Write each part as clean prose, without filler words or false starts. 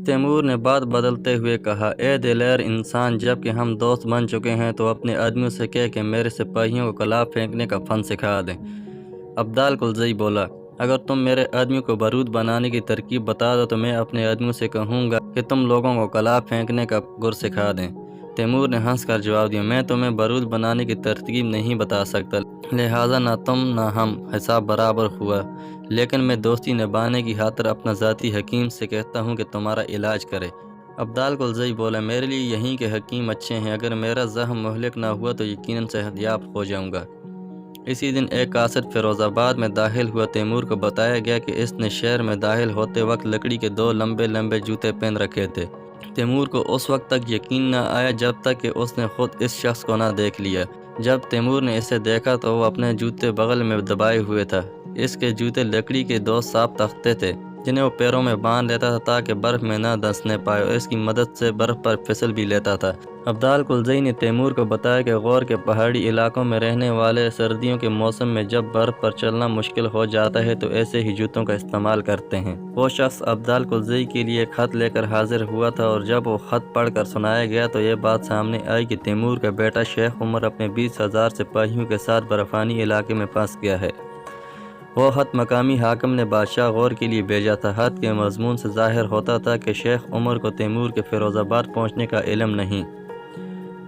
Timur نے بات بدلتے ہوئے کہا، اے دلیر انسان، جب کہ ہم دوست بن چکے ہیں تو اپنے آدمیوں سے کہہ کہ میرے سپاہیوں کو کلاب پھینکنے کا فن سکھا دیں۔ عبدال کلزئی بولا، اگر تم میرے آدمیوں کو بارود بنانے کی ترکیب بتا دو تو میں اپنے آدمیوں سے کہوں گا کہ تم لوگوں کو کلاب پھینکنے کا گر سکھا دیں۔ تیمور نے ہنس کر جواب دیا، میں تمہیں بارود بنانے کی ترکیب نہیں بتا سکتا، لہٰذا نہ تم نہ ہم حساب برابر ہوا، لیکن میں دوستی نبھانے کی خاطر اپنا ذاتی حکیم سے کہتا ہوں کہ تمہارا علاج کرے۔ عبدال کلزئی بولا، میرے لیے یہیں کے حکیم اچھے ہیں، اگر میرا زخم مہلک نہ ہوا تو یقیناً صحت یاب ہو جاؤں گا۔ اسی دن ایک قاصد فیروز آباد میں داخل ہوا۔ تیمور کو بتایا گیا کہ اس نے شہر میں داخل ہوتے وقت لکڑی کے 2 لمبے لمبے جوتے پہن رکھے تھے۔ تیمور کو اس وقت تک یقین نہ آیا جب تک کہ اس نے خود اس شخص کو نہ دیکھ لیا۔ جب تیمور نے اسے دیکھا تو وہ اپنے جوتے بغل میں دبائے ہوئے تھا۔ اس کے جوتے لکڑی کے 2 صاف تختے تھے جنہیں وہ پیروں میں باندھ لیتا تھا تاکہ برف میں نہ دھنسنے پائے، اور اس کی مدد سے برف پر پھسل بھی لیتا تھا۔ عبدال کلزئی نے تیمور کو بتایا کہ غور کے پہاڑی علاقوں میں رہنے والے سردیوں کے موسم میں جب برف پر چلنا مشکل ہو جاتا ہے تو ایسے ہی جوتوں کا استعمال کرتے ہیں۔ وہ شخص عبدال کلزئی کے لیے خط لے کر حاضر ہوا تھا، اور جب وہ خط پڑھ کر سنایا گیا تو یہ بات سامنے آئی کہ تیمور کا بیٹا شیخ عمر اپنے 20,000 سپاہیوں کے ساتھ برفانی علاقے میں پھنس گیا ہے۔ وہ خط مقامی حاکم نے بادشاہ غور کے لیے بھیجا تھا۔ خط کے مضمون سے ظاہر ہوتا تھا کہ شیخ عمر کو تیمور کے فیروز آباد پہنچنے کا علم نہیں۔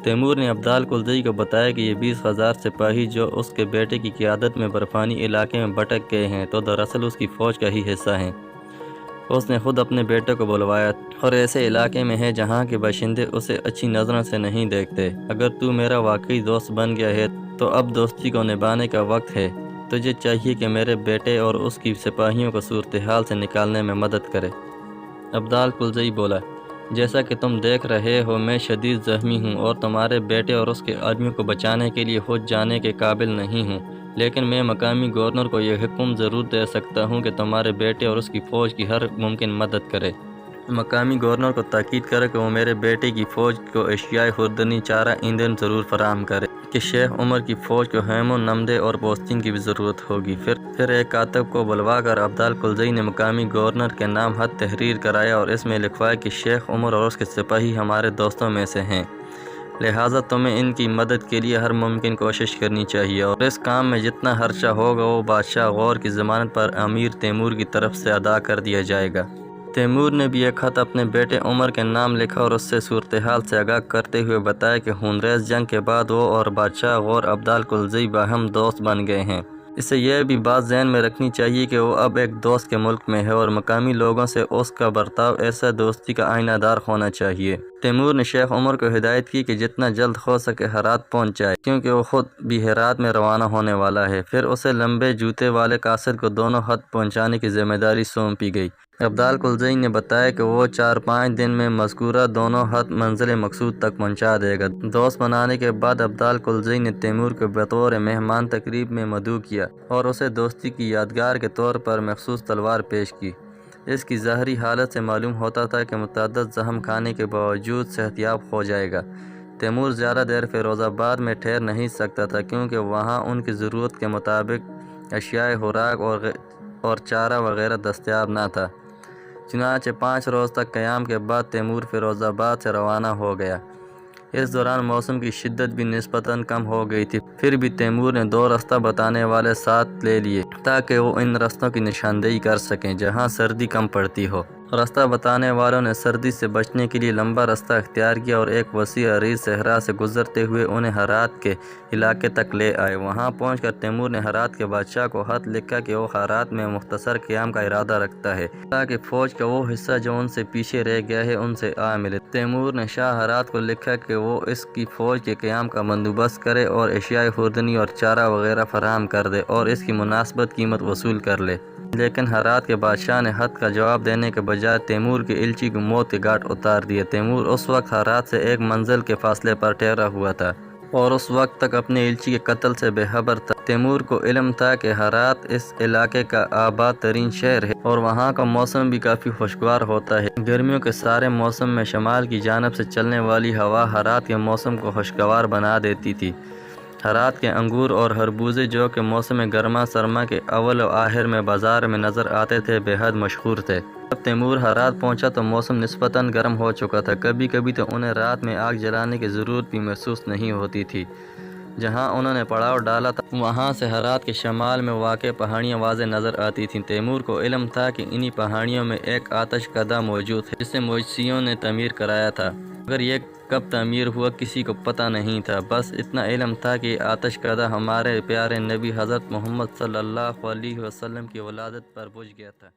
تیمور نے عبدال کلزئی کو بتایا کہ یہ 20,000 سپاہی جو اس کے بیٹے کی قیادت میں برفانی علاقے میں بھٹک گئے ہیں تو دراصل اس کی فوج کا ہی حصہ ہیں۔ اس نے خود اپنے بیٹے کو بلوایا اور ایسے علاقے میں ہے جہاں کے باشندے اسے اچھی نظروں سے نہیں دیکھتے۔ اگر تو میرا واقعی دوست بن گیا ہے تو اب دوستی کو نبھانے کا وقت ہے۔ تجھے چاہیے کہ میرے بیٹے اور اس کی سپاہیوں کو صورتحال سے نکالنے میں مدد کرے۔ عبدال کلزئی بولا، جیسا کہ تم دیکھ رہے ہو میں شدید زخمی ہوں اور تمہارے بیٹے اور اس کے آدمیوں کو بچانے کے لیے خود جانے کے قابل نہیں ہوں، لیکن میں مقامی گورنر کو یہ حکم ضرور دے سکتا ہوں کہ تمہارے بیٹے اور اس کی فوج کی ہر ممکن مدد کرے۔ مقامی گورنر کو تاکید کرے کہ وہ میرے بیٹے کی فوج کو اشیائے خوردنی، چارہ، ایندھن ضرور فراہم کرے کہ شیخ عمر کی فوج کو خیموں، نمدے اور پوستین کی بھی ضرورت ہوگی۔ پھر ایک کاتب کو بلوا کر عبدال کلزئی نے مقامی گورنر کے نام خط تحریر کرایا اور اس میں لکھوایا کہ شیخ عمر اور اس کے سپاہی ہمارے دوستوں میں سے ہیں، لہٰذا تمہیں ان کی مدد کے لیے ہر ممکن کوشش کرنی چاہیے، اور اس کام میں جتنا خرچہ ہوگا وہ بادشاہ غور کی ضمانت پر امیر تیمور کی طرف سے ادا کر دیا جائے گا۔ تیمور نے بھی ایک خط اپنے بیٹے عمر کے نام لکھا اور اس سے صورتحال سے آگاہ کرتے ہوئے بتایا کہ خونریز جنگ کے بعد وہ اور بادشاہ غور عبدال کلزئی باہم دوست بن گئے ہیں۔ اسے یہ بھی بات ذہن میں رکھنی چاہیے کہ وہ اب ایک دوست کے ملک میں ہے اور مقامی لوگوں سے اس کا برتاؤ ایسا دوستی کا آئینہ دار ہونا چاہیے۔ تیمور نے شیخ عمر کو ہدایت کی کہ جتنا جلد ہو سکے ہرات پہنچ جائے، کیونکہ وہ خود بھی ہرات میں روانہ ہونے والا ہے۔ پھر اسے لمبے جوتے والے قاصد کو دونوں خط پہنچانے کی ذمہ داری سونپی گئی۔ عبدال کلزئی نے بتایا کہ وہ 4-5 دن میں مذکورہ دونوں خط منزل مقصود تک پہنچا دے گا۔ دوست بنانے کے بعد عبدال کلزئی نے تیمور کو بطور مہمان تقریب میں مدعو کیا اور اسے دوستی کی یادگار کے طور پر مخصوص تلوار پیش کی۔ اس کی ظاہری حالت سے معلوم ہوتا تھا کہ متعدد زخم کھانے کے باوجود صحت یاب ہو جائے گا۔ تیمور زیادہ دیر فیروز آباد میں ٹھہر نہیں سکتا تھا کیونکہ وہاں ان کی ضرورت کے مطابق اشیائے خوراک اور چارہ وغیرہ دستیاب نہ تھا۔ چنانچہ 5 روز تک قیام کے بعد تیمور فیروز آباد سے روانہ ہو گیا۔ اس دوران موسم کی شدت بھی نسبتاً کم ہو گئی تھی، پھر بھی تیمور نے 2 رستہ بتانے والے ساتھ لے لیے تاکہ وہ ان رستوں کی نشاندہی کر سکیں جہاں سردی کم پڑتی ہو۔ راستہ بتانے والوں نے سردی سے بچنے کے لیے لمبا راستہ اختیار کیا اور ایک وسیع عریض صحرا سے گزرتے ہوئے انہیں ہرات کے علاقے تک لے آئے۔ وہاں پہنچ کر تیمور نے ہرات کے بادشاہ کو خط لکھا کہ وہ ہرات میں مختصر قیام کا ارادہ رکھتا ہے تاکہ فوج کا وہ حصہ جو ان سے پیچھے رہ گیا ہے ان سے آ ملے۔ تیمور نے شاہ ہرات کو لکھا کہ وہ اس کی فوج کے قیام کا بندوبست کرے اور اشیائے خوردنی اور چارہ وغیرہ فراہم کر دے اور اس کی مناسبت قیمت وصول کر لے، لیکن ہرات کے بادشاہ نے خط کا جواب دینے کے بجائے تیمور کے الچی کو موت کے گھاٹ اتار دیا۔ تیمور اس وقت ہرات سے 1 منزل کے فاصلے پر ٹھہرا ہوا تھا اور اس وقت تک اپنے الچی کے قتل سے بے خبر تھا۔ تیمور کو علم تھا کہ ہرات اس علاقے کا آباد ترین شہر ہے اور وہاں کا موسم بھی کافی خوشگوار ہوتا ہے۔ گرمیوں کے سارے موسم میں شمال کی جانب سے چلنے والی ہوا ہرات کے موسم کو خوشگوار بنا دیتی تھی۔ ہرات کے انگور اور خربوزے جو کہ موسم گرما سرما کے اول و آخر میں بازار میں نظر آتے تھے بے حد مشہور تھے۔ جب تیمور ہرات پہنچا تو موسم نسبتاً گرم ہو چکا تھا، کبھی کبھی تو انہیں رات میں آگ جلانے کی ضرورت بھی محسوس نہیں ہوتی تھی۔ جہاں انہوں نے پڑاؤ ڈالا تھا وہاں سے ہرات کے شمال میں واقع پہاڑیاں واضح نظر آتی تھیں۔ تیمور کو علم تھا کہ انہی پہاڑیوں میں ایک آتش کدہ موجود ہے جسے مجوسیوں نے تعمیر کرایا تھا، مگر یہ کب تعمیر ہوا کسی کو پتہ نہیں تھا۔ بس اتنا علم تھا کہ یہ آتش کدہ ہمارے پیارے نبی حضرت محمد صلی اللہ علیہ وسلم کی ولادت پر بجھ گیا تھا۔